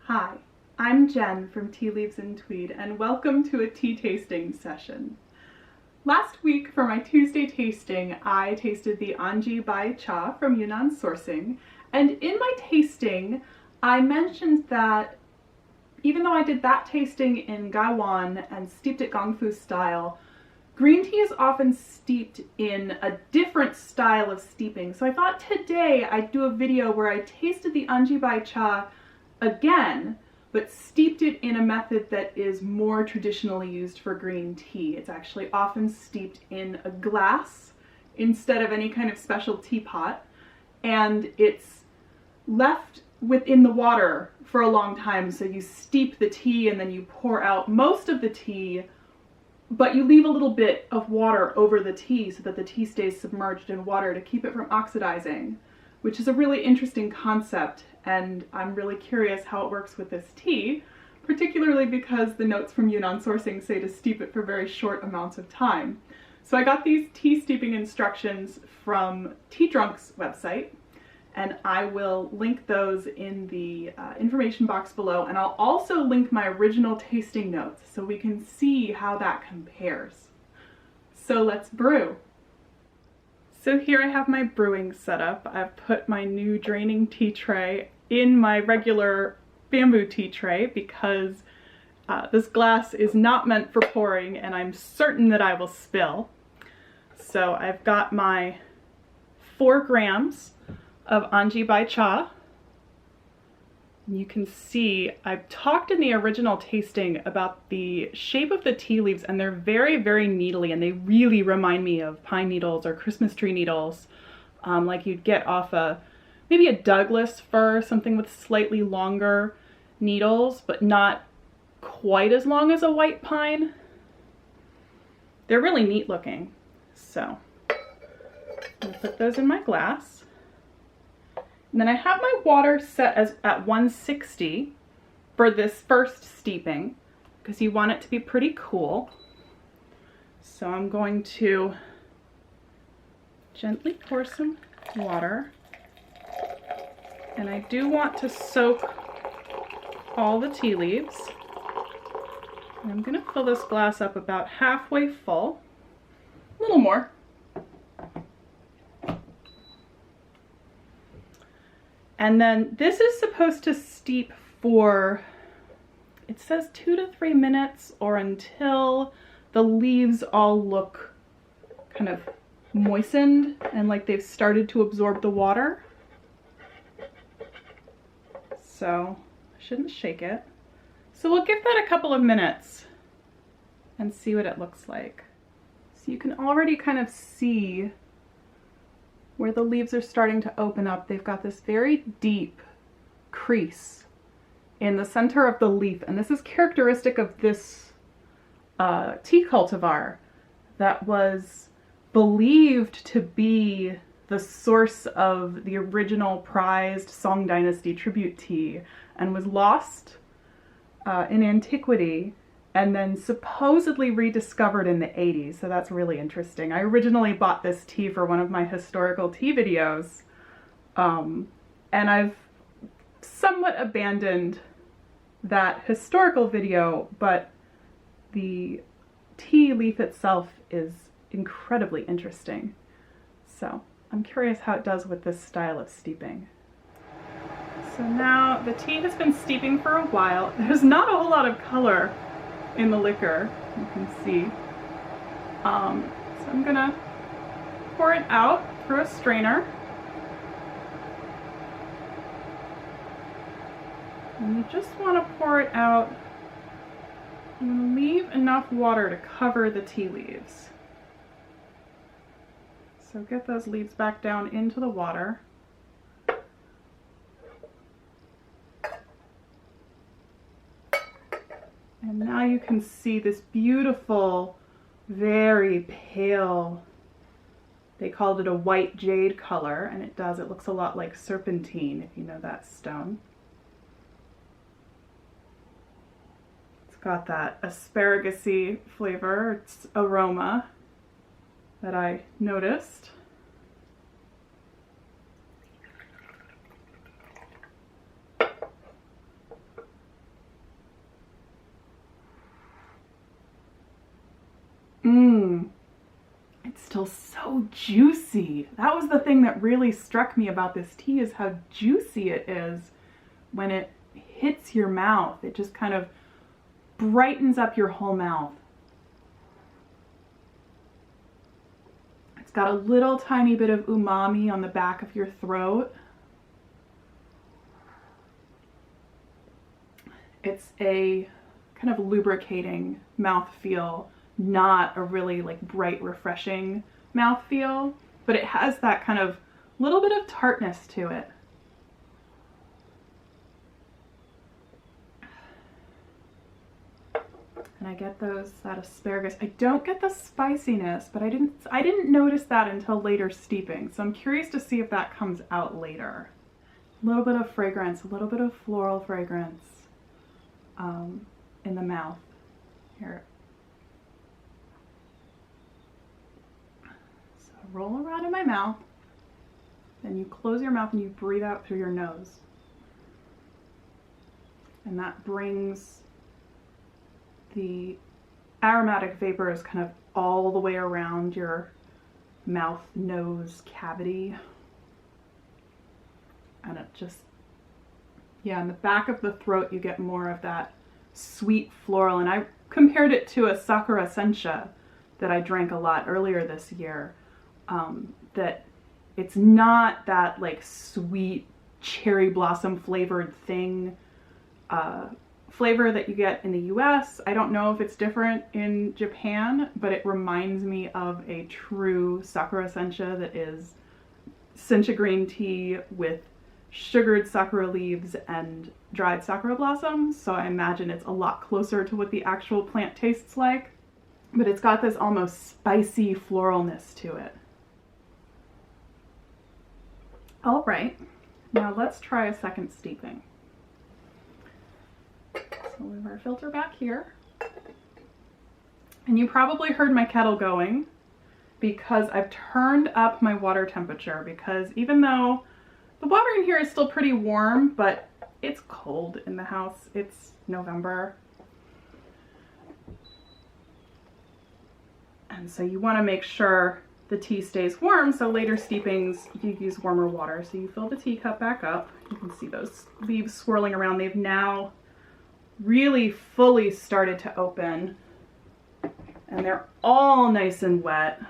Hi, I'm Jen from Tea Leaves and Tweed, and welcome to a tea tasting session. Last week for my Tuesday tasting, I tasted the Anji Bai Cha from Yunnan Sourcing, and in my tasting, I mentioned that even though I did that tasting in Gaiwan and steeped it Gongfu style, green tea is often steeped in a different style of steeping. So I thought today I'd do a video where I tasted the Anji Bai Cha again, but steeped it in a method that is more traditionally used for green tea. It's actually often steeped in a glass instead of any kind of special teapot, and it's left within the water for a long time. So you steep the tea and then you pour out most of the tea, but you leave a little bit of water over the tea so that the tea stays submerged in water to keep it from oxidizing, which is a really interesting concept, and I'm really curious how it works with this tea, particularly because the notes from Yunnan Sourcing say to steep it for very short amounts of time. So I got these tea steeping instructions from Tea Drunk's website, and I will link those in the information box below, and I'll also link my original tasting notes so we can see how that compares. So let's brew. So here I have my brewing setup. I've put my new draining tea tray in my regular bamboo tea tray because this glass is not meant for pouring and I'm certain that I will spill. So I've got my 4 grams of Anji Bai Cha. You can see I've talked in the original tasting about the shape of the tea leaves, and they're very, very needly, and they really remind me of pine needles or Christmas tree needles, like you'd get off maybe a Douglas fir, something with slightly longer needles, but not quite as long as a white pine. They're really neat looking. So I'm gonna put those in my glass. And then I have my water set at 160 for this first steeping because you want it to be pretty cool. So I'm going to gently pour some water, and I do want to soak all the tea leaves. And I'm going to fill this glass up about halfway full, a little more. And then this is supposed to steep for, it says 2 to 3 minutes, or until the leaves all look kind of moistened and like they've started to absorb the water. So I shouldn't shake it. So we'll give that a couple of minutes and see what it looks like. So you can already kind of see where the leaves are starting to open up. They've got this very deep crease in the center of the leaf, and this is characteristic of this tea cultivar that was believed to be the source of the original prized Song Dynasty tribute tea and was lost in antiquity and then supposedly rediscovered in the 80s, so that's really interesting. I originally bought this tea for one of my historical tea videos, and I've somewhat abandoned that historical video, but the tea leaf itself is incredibly interesting. So I'm curious how it does with this style of steeping. So now the tea has been steeping for a while. There's not a whole lot of color in the liquor, you can see. So I'm gonna pour it out through a strainer. And you just want to pour it out and leave enough water to cover the tea leaves. So get those leaves back down into the water. And now you can see this beautiful, very pale, they called it a white jade color, and it does, it looks a lot like serpentine, if you know that stone. It's got that asparagus-y flavor, it's aroma that I noticed. still so juicy. That was the thing that really struck me about this tea, is how juicy it is when it hits your mouth. It just kind of brightens up your whole mouth. It's got a little tiny bit of umami on the back of your throat. It's a kind of lubricating mouthfeel, not a really like bright, refreshing mouthfeel, but it has that kind of little bit of tartness to it. And I get that asparagus. I don't get the spiciness, but I didn't notice that until later steeping. So I'm curious to see if that comes out later. A little bit of fragrance, a little bit of floral fragrance in the mouth. Here. So roll around in my mouth, then you close your mouth and you breathe out through your nose. And that brings the aromatic vapors kind of all the way around your mouth, nose cavity. And it just, yeah, in the back of the throat you get more of that sweet floral. And I compared it to a Sakura Sencha that I drank a lot earlier this year. That it's not that like sweet cherry blossom flavored thing, flavor that you get in the US. I don't know if it's different in Japan, but it reminds me of a true Sakura Sencha that is sencha green tea with sugared sakura leaves and dried sakura blossoms. So I imagine it's a lot closer to what the actual plant tastes like, but it's got this almost spicy floralness to it. All right, now let's try a second steeping. So we have our filter back here. And you probably heard my kettle going because I've turned up my water temperature, because even though the water in here is still pretty warm, but it's cold in the house. It's November. And so you want to make sure the tea stays warm, so later steepings you use warmer water. So you fill the teacup back up. You can see those leaves swirling around. They've now really fully started to open, and they're all nice and wet.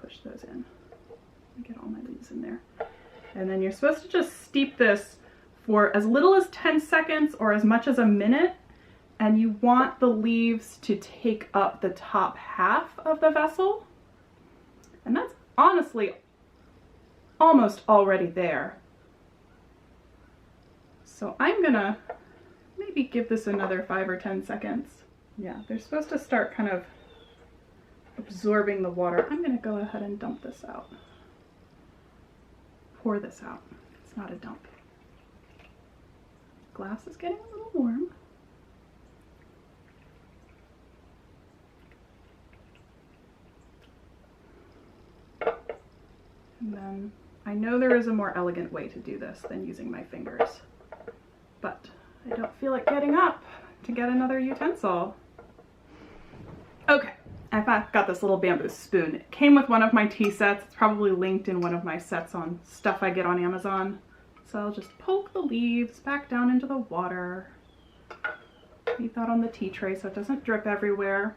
Push those in. Get all my leaves in there. And then you're supposed to just steep this for as little as 10 seconds or as much as a minute. And you want the leaves to take up the top half of the vessel. And that's honestly almost already there. So I'm gonna maybe give this another 5 or 10 seconds. Yeah, they're supposed to start kind of absorbing the water. I'm gonna go ahead and dump this out. Pour this out. It's not a dump. Glass is getting a little warm. And then I know there is a more elegant way to do this than using my fingers, but I don't feel like getting up to get another utensil. Okay, I've got this little bamboo spoon. It came with one of my tea sets. It's probably linked in one of my sets on stuff I get on Amazon. So I'll just poke the leaves back down into the water. Leave that on the tea tray so it doesn't drip everywhere.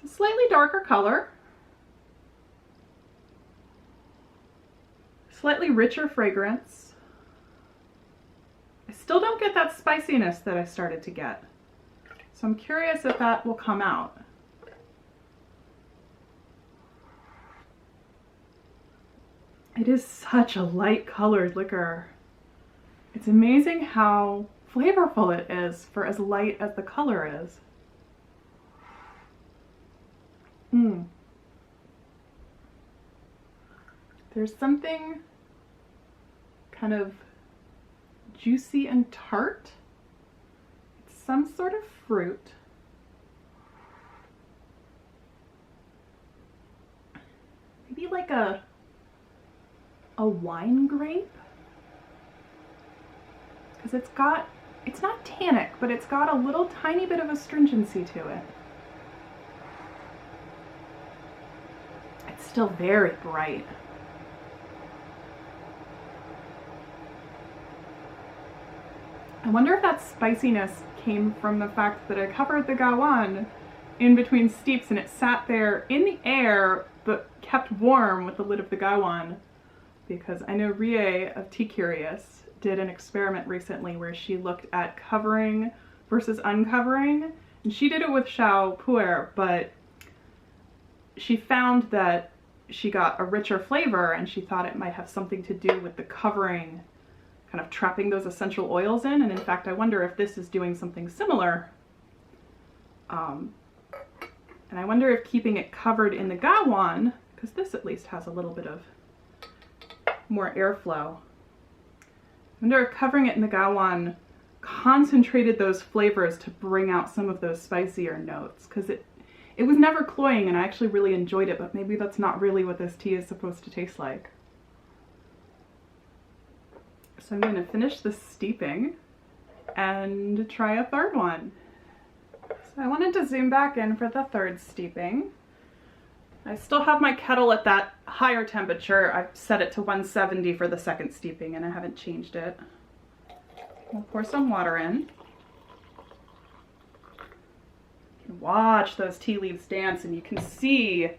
It's a slightly darker color. Slightly richer fragrance. I still don't get that spiciness that I started to get. So I'm curious if that will come out. It is such a light colored liquor. It's amazing how flavorful it is for as light as the color is. There's something kind of juicy and tart. It's some sort of fruit. Maybe like a wine grape, because it's got it's not tannic, but it's got a little tiny bit of astringency to it. It's still very bright. I wonder if that spiciness came from the fact that I covered the gawan in between steeps and it sat there in the air but kept warm with the lid of the gawan, because I know Rie of Tea Curious did an experiment recently where she looked at covering versus uncovering, and she did it with Xiao Pu'er, but she found that she got a richer flavor and she thought it might have something to do with the covering kind of trapping those essential oils in, and in fact I wonder if this is doing something similar. And I wonder if keeping it covered in the gawan, because this at least has a little bit of more airflow, I wonder if covering it in the gawan concentrated those flavors to bring out some of those spicier notes, because it was never cloying and I actually really enjoyed it, but maybe that's not really what this tea is supposed to taste like. So I'm going to finish the steeping and try a third one. So I wanted to zoom back in for the third steeping. I still have my kettle at that higher temperature. I've set it to 170 for the second steeping and I haven't changed it. I'll pour some water in. Watch those tea leaves dance and you can see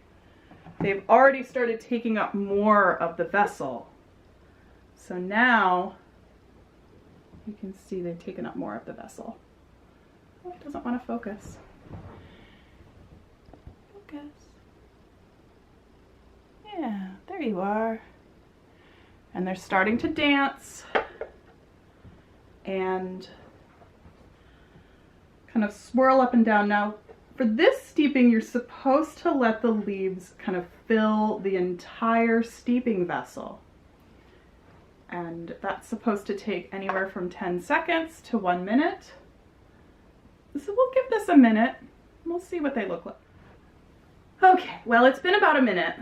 they've already started taking up more of the vessel. So now you can see they've taken up more of the vessel. Oh, it doesn't want to focus. Focus. Yeah, there you are. And they're starting to dance and kind of swirl up and down. Now, for this steeping, you're supposed to let the leaves kind of fill the entire steeping vessel. And that's supposed to take anywhere from 10 seconds to 1 minute. So we'll give this a minute. We'll see what they look like. Okay, well, it's been about a minute.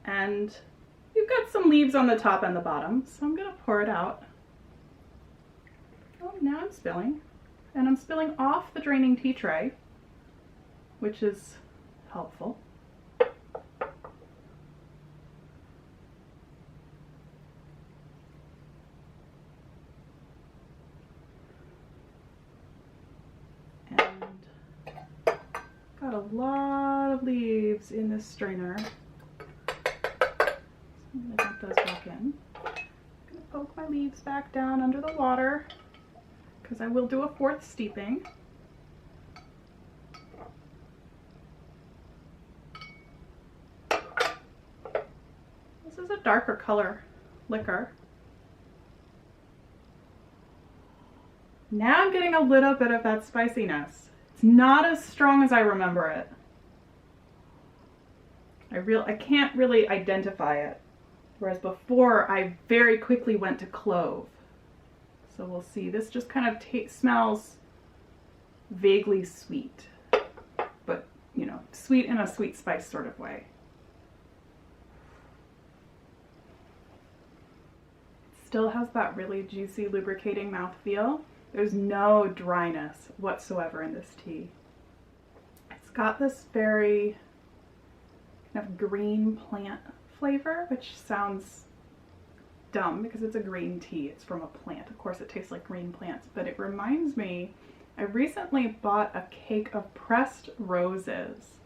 And you've got some leaves on the top and the bottom, so I'm gonna pour it out. Oh, now I'm spilling. And I'm spilling off the draining tea tray, which is helpful. Got a lot of leaves in this strainer. So I'm gonna dump those back in. I'm gonna poke my leaves back down under the water because I will do a fourth steeping. This is a darker color liquor. Now I'm getting a little bit of that spiciness. It's not as strong as I remember it. I can't really identify it. Whereas before I very quickly went to clove. So we'll see. This just kind of smells vaguely sweet. But, you know, sweet in a sweet spice sort of way. It still has that really juicy, lubricating mouthfeel. There's no dryness whatsoever in this tea. It's got this very kind of green plant flavor, which sounds dumb because it's a green tea. It's from a plant. Of course, it tastes like green plants, but it reminds me, I recently bought a cake of pressed roses,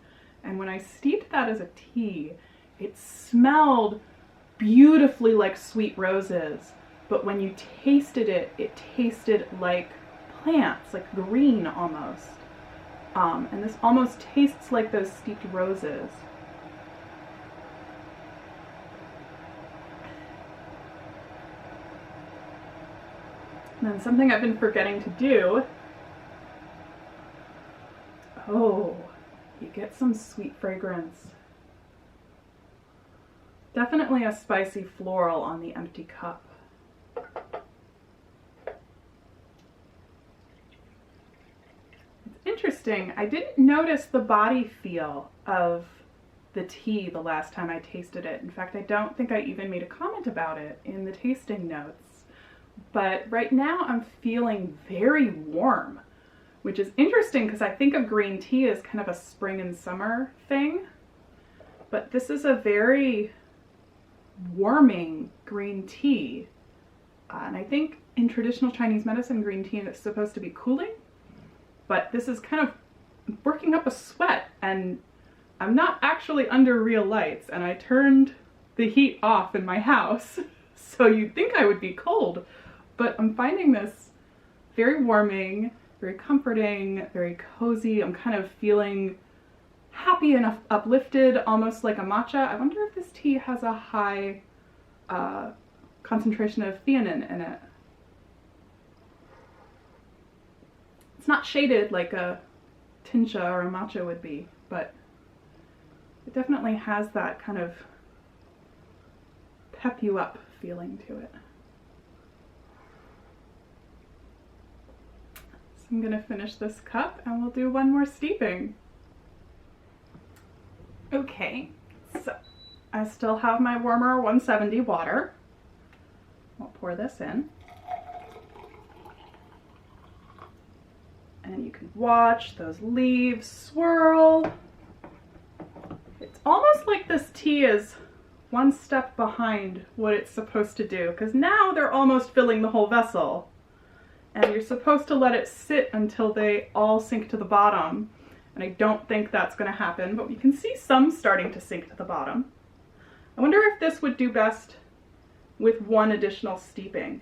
and when I steeped that as a tea, it smelled beautifully like sweet roses. But when you tasted it, it tasted like plants, like green almost. And this almost tastes like those steeped roses. And then something I've been forgetting to do. Oh, you get some sweet fragrance. Definitely a spicy floral on the empty cup. Interesting. I didn't notice the body feel of the tea the last time I tasted it. In fact, I don't think I even made a comment about it in the tasting notes. But right now I'm feeling very warm, which is interesting because I think of green tea as kind of a spring and summer thing. But this is a very warming green tea. And I think in traditional Chinese medicine, green tea is supposed to be cooling, but this is kind of working up a sweat, and I'm not actually under real lights, and I turned the heat off in my house, so you'd think I would be cold, but I'm finding this very warming, very comforting, very cozy. I'm kind of feeling happy and uplifted, almost like a matcha. I wonder if this tea has a high concentration of theanine in it. It's not shaded like a tincha or a matcha would be, but it definitely has that kind of pep you up feeling to it. So I'm gonna finish this cup and we'll do one more steeping. Okay, so I still have my warmer 170 water. I'll pour this in. And you can watch those leaves swirl. It's almost like this tea is one step behind what it's supposed to do, because now they're almost filling the whole vessel. And you're supposed to let it sit until they all sink to the bottom. And I don't think that's going to happen, but we can see some starting to sink to the bottom. I wonder if this would do best with one additional steeping,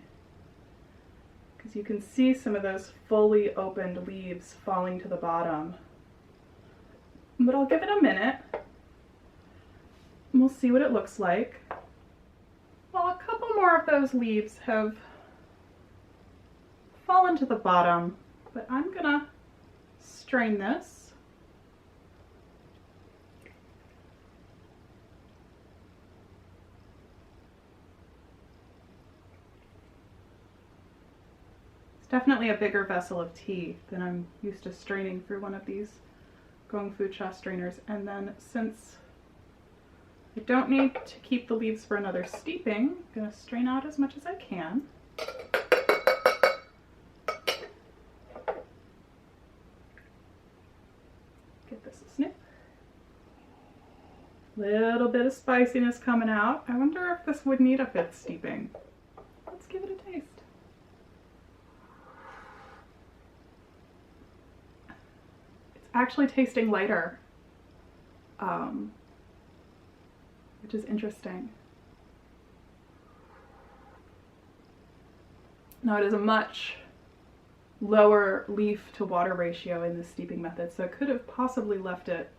because you can see some of those fully opened leaves falling to the bottom. But I'll give it a minute and we'll see what it looks like. Well, a couple more of those leaves have fallen to the bottom, but I'm gonna strain this. Definitely a bigger vessel of tea than I'm used to straining through one of these Gongfu Cha strainers. And then since I don't need to keep the leaves for another steeping, I'm going to strain out as much as I can. Give this a sniff. Little bit of spiciness coming out. I wonder if this would need a 5th steeping. Let's give it a taste. Actually tasting lighter, which is interesting. Now it is a much lower leaf to water ratio in the steeping method, so I could have possibly left it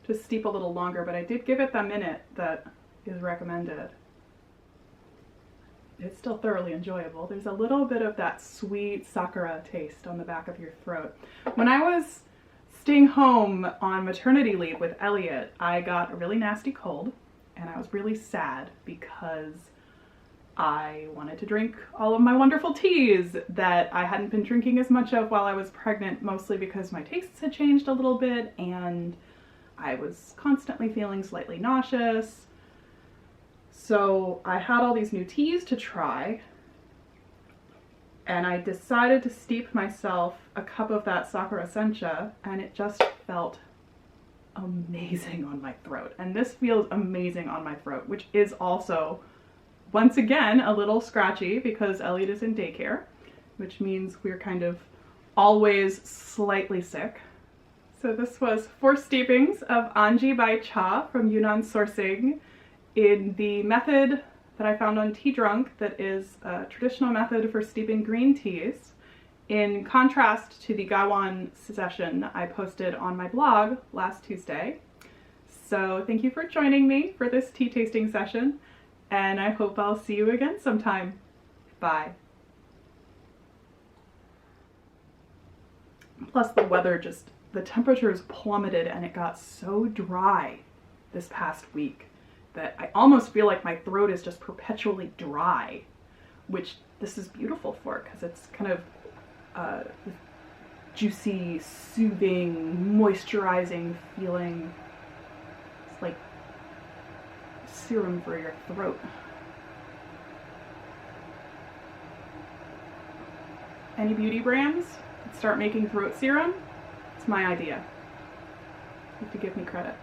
to steep a little longer, but I did give it the minute that is recommended. It's still thoroughly enjoyable. There's a little bit of that sweet sakura taste on the back of your throat. When I was staying home on maternity leave with Elliot, I got a really nasty cold, and I was really sad because I wanted to drink all of my wonderful teas that I hadn't been drinking as much of while I was pregnant, mostly because my tastes had changed a little bit and I was constantly feeling slightly nauseous. So I had all these new teas to try, and I decided to steep myself a cup of that Sakura Sencha, and it just felt amazing on my throat. And this feels amazing on my throat, which is also, once again, a little scratchy because Elliot is in daycare, which means we're kind of always slightly sick. So this was 4 steepings of Anji Bai Cha from Yunnan Sourcing in the method that I found on Tea Drunk, that is a traditional method for steeping green teas, in contrast to the Gawan session I posted on my blog last Tuesday. So thank you for joining me for this tea tasting session, and I hope I'll see you again sometime. Bye. Plus the weather the temperatures plummeted and it got so dry this past week that I almost feel like my throat is just perpetually dry, which this is beautiful for because it's kind of juicy, soothing, moisturizing feeling. It's like serum for your throat. any beauty brands that start making throat serum, it's my idea. You have to give me credit.